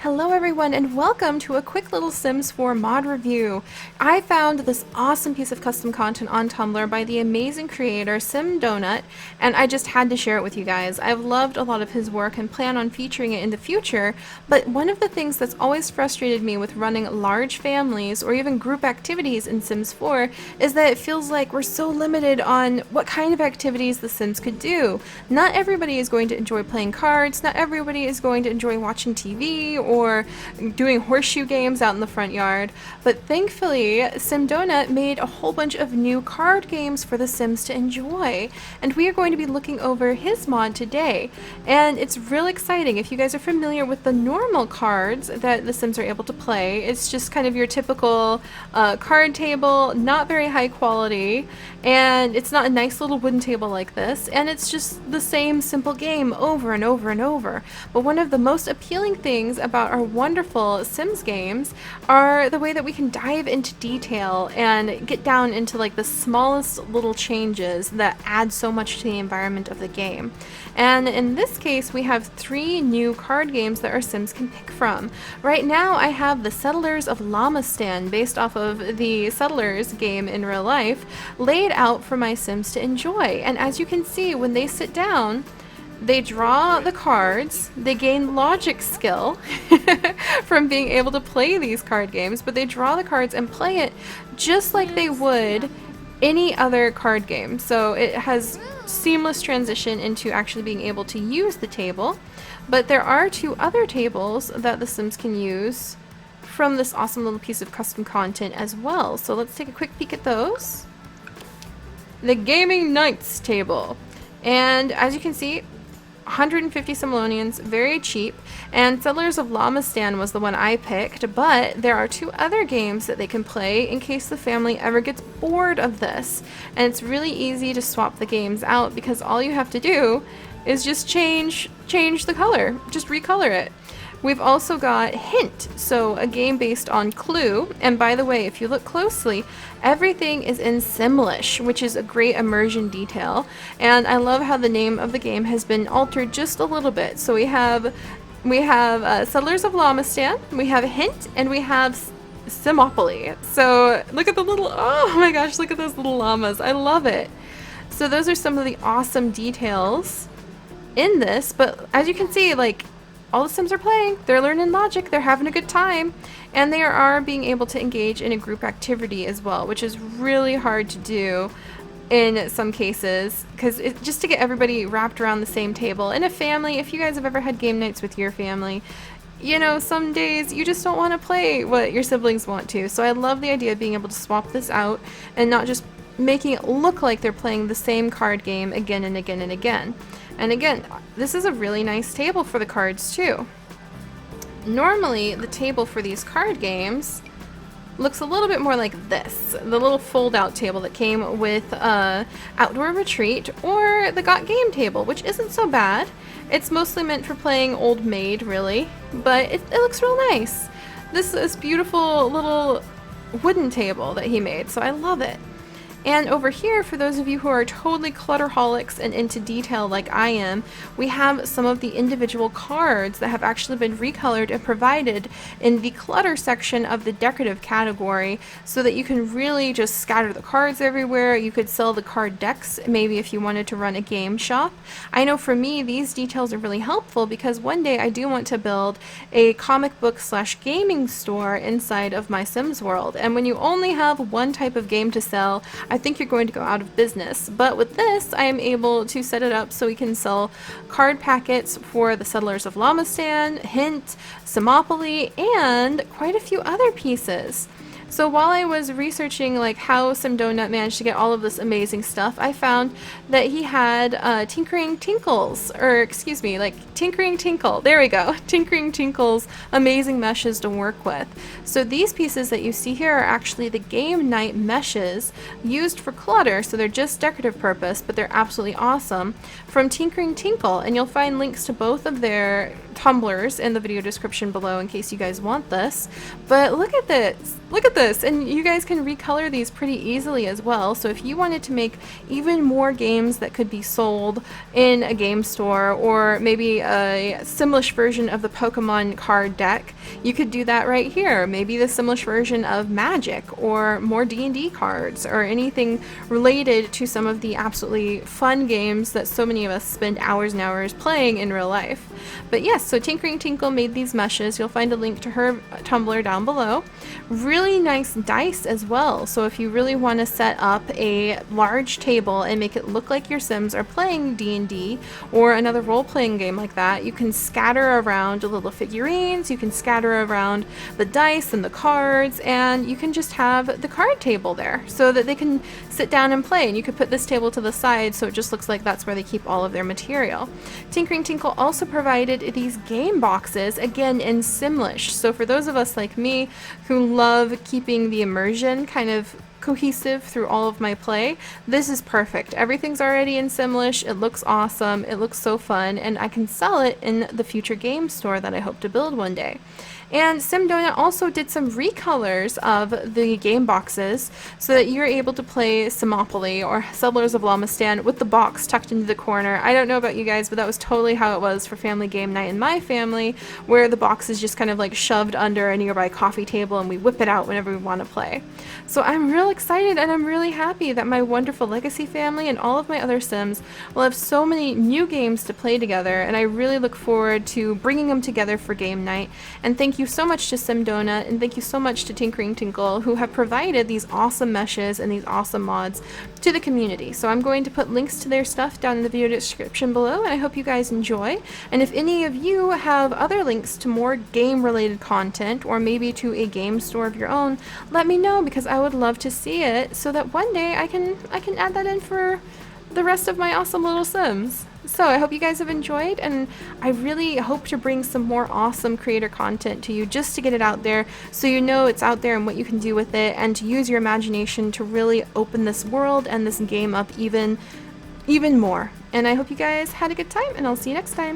Hello everyone and welcome to a quick little Sims 4 mod review. I found this awesome piece of custom content on Tumblr by the amazing creator Simdonut, and I just had to share it with you guys. I've loved a lot of his work and plan on featuring it in the future, but one of the things that's always frustrated me with running large families or even group activities in Sims 4 is that it feels like we're so limited on what kind of activities the Sims could do. Not everybody is going to enjoy playing cards, not everybody is going to enjoy watching TV or doing horseshoe games out in the front yard, but thankfully Simdonut made a whole bunch of new card games for the Sims to enjoy, and we are going to be looking over his mod today. And it's real exciting. If you guys are familiar with the normal cards that the Sims are able to play, it's just kind of your typical card table, not very high quality, and it's not a nice little wooden table like this, and it's just the same simple game over and over and over. But one of the most appealing things about our wonderful Sims games are the way that we can dive into detail and get down into like the smallest little changes that add so much to the environment of the game. And in this case, we have 3 new card games that our Sims can pick from. Right now, I have the Settlers of Llamastan, based off of the Settlers game in real life, laid out for my Sims to enjoy. And as you can see, when they sit down, they draw the cards, they gain logic skill from being able to play these card games, but they draw the cards and play it just like they would any other card game. So it has seamless transition into actually being able to use the table. But there are 2 other tables that the Sims can use from this awesome little piece of custom content as well. So let's take a quick peek at those. The Gaming Knights table. And as you can see, 150 simoleons, very cheap, and Settlers of Llamastan was the one I picked, but there are 2 other games that they can play in case the family ever gets bored of this. And it's really easy to swap the games out because all you have to do is just change the color, just recolor it. We've also got Hint, so a game based on Clue, and by the way, if you look closely, everything is in Simlish, which is a great immersion detail, and I love how the name of the game has been altered just a little bit. So we have Settlers of Llamastan, we have Hint, and we have Simopology. So look at the little, oh my gosh, look at those little llamas, I love it. So those are some of the awesome details in this, but as you can see, like, all the Sims are playing, they're learning logic, they're having a good time, and they are being able to engage in a group activity as well, which is really hard to do in some cases, because just to get everybody wrapped around the same table. In a family, if you guys have ever had game nights with your family, you know, some days you just don't want to play what your siblings want to. So I love the idea of being able to swap this out and not just making it look like they're playing the same card game again and again and again. And again, this is a really nice table for the cards too. Normally, the table for these card games looks a little bit more like this, the little fold-out table that came with Outdoor Retreat or the Got Game table, which isn't so bad. It's mostly meant for playing Old Maid, really, but it looks real nice. This is beautiful little wooden table that he made, so I love it. And over here, for those of you who are totally clutterholics and into detail like I am, we have some of the individual cards that have actually been recolored and provided in the clutter section of the decorative category, so that you can really just scatter the cards everywhere. You could sell the card decks, maybe if you wanted to run a game shop. I know for me, these details are really helpful because one day I do want to build a comic book / gaming store inside of my Sims world. And when you only have one type of game to sell, I think you're going to go out of business. But with this, I am able to set it up so we can sell card packets for the Settlers of Llamastan, Hint, Simopology, and quite a few other pieces. So while I was researching like how Simdonut managed to get all of this amazing stuff, I found that he had Tinkering Tinkle, there we go, Tinkering Tinkle's amazing meshes to work with. So these pieces that you see here are actually the Game Night meshes used for clutter, so they're just decorative purpose, but they're absolutely awesome, from Tinkering Tinkle, and you'll find links to both of their tumblers in the video description below in case you guys want this. But look at this. Look at this, and you guys can recolor these pretty easily as well. So if you wanted to make even more games that could be sold in a game store, or maybe a Simlish version of the Pokemon card deck, you could do that right here. Maybe the Simlish version of Magic, or more D&D cards, or anything related to some of the absolutely fun games that so many of us spend hours and hours playing in real life. But yes, so Tinkering Tinkle made these meshes. You'll find a link to her Tumblr down below. Really nice dice as well, so if you really want to set up a large table and make it look like your Sims are playing D&D or another role-playing game like that, you can scatter around the little figurines, you can scatter around the dice and the cards, and you can just have the card table there so that they can sit down and play. And you could put this table to the side so it just looks like that's where they keep all of their material. Tinkering Tinkle also provided these game boxes, again in Simlish. So for those of us like me who love keeping the immersion kind of cohesive through all of my play, this is perfect. Everything's already in Simlish, it looks awesome, it looks so fun, and I can sell it in the future game store that I hope to build one day. And SimDonut also did some recolors of the game boxes so that you're able to play Simopology or Settlers of Llamastan with the box tucked into the corner. I don't know about you guys, but that was totally how it was for family game night in my family, where the box is just kind of like shoved under a nearby coffee table and we whip it out whenever we want to play. So I'm real excited, and I'm really happy that my wonderful Legacy family and all of my other Sims will have so many new games to play together, and I really look forward to bringing them together for game night. And thank you so much to SimDonut, and thank you so much to Tinkering Tinkle, who have provided these awesome meshes and these awesome mods to the community. So I'm going to put links to their stuff down in the video description below, and I hope you guys enjoy. And if any of you have other links to more game related content, or maybe to a game store of your own, let me know, because I would love to see it so that one day I can add that in for the rest of my awesome little Sims. So I hope you guys have enjoyed, and I really hope to bring some more awesome creator content to you just to get it out there so you know it's out there and what you can do with it, and to use your imagination to really open this world and this game up even more. And I hope you guys had a good time, and I'll see you next time.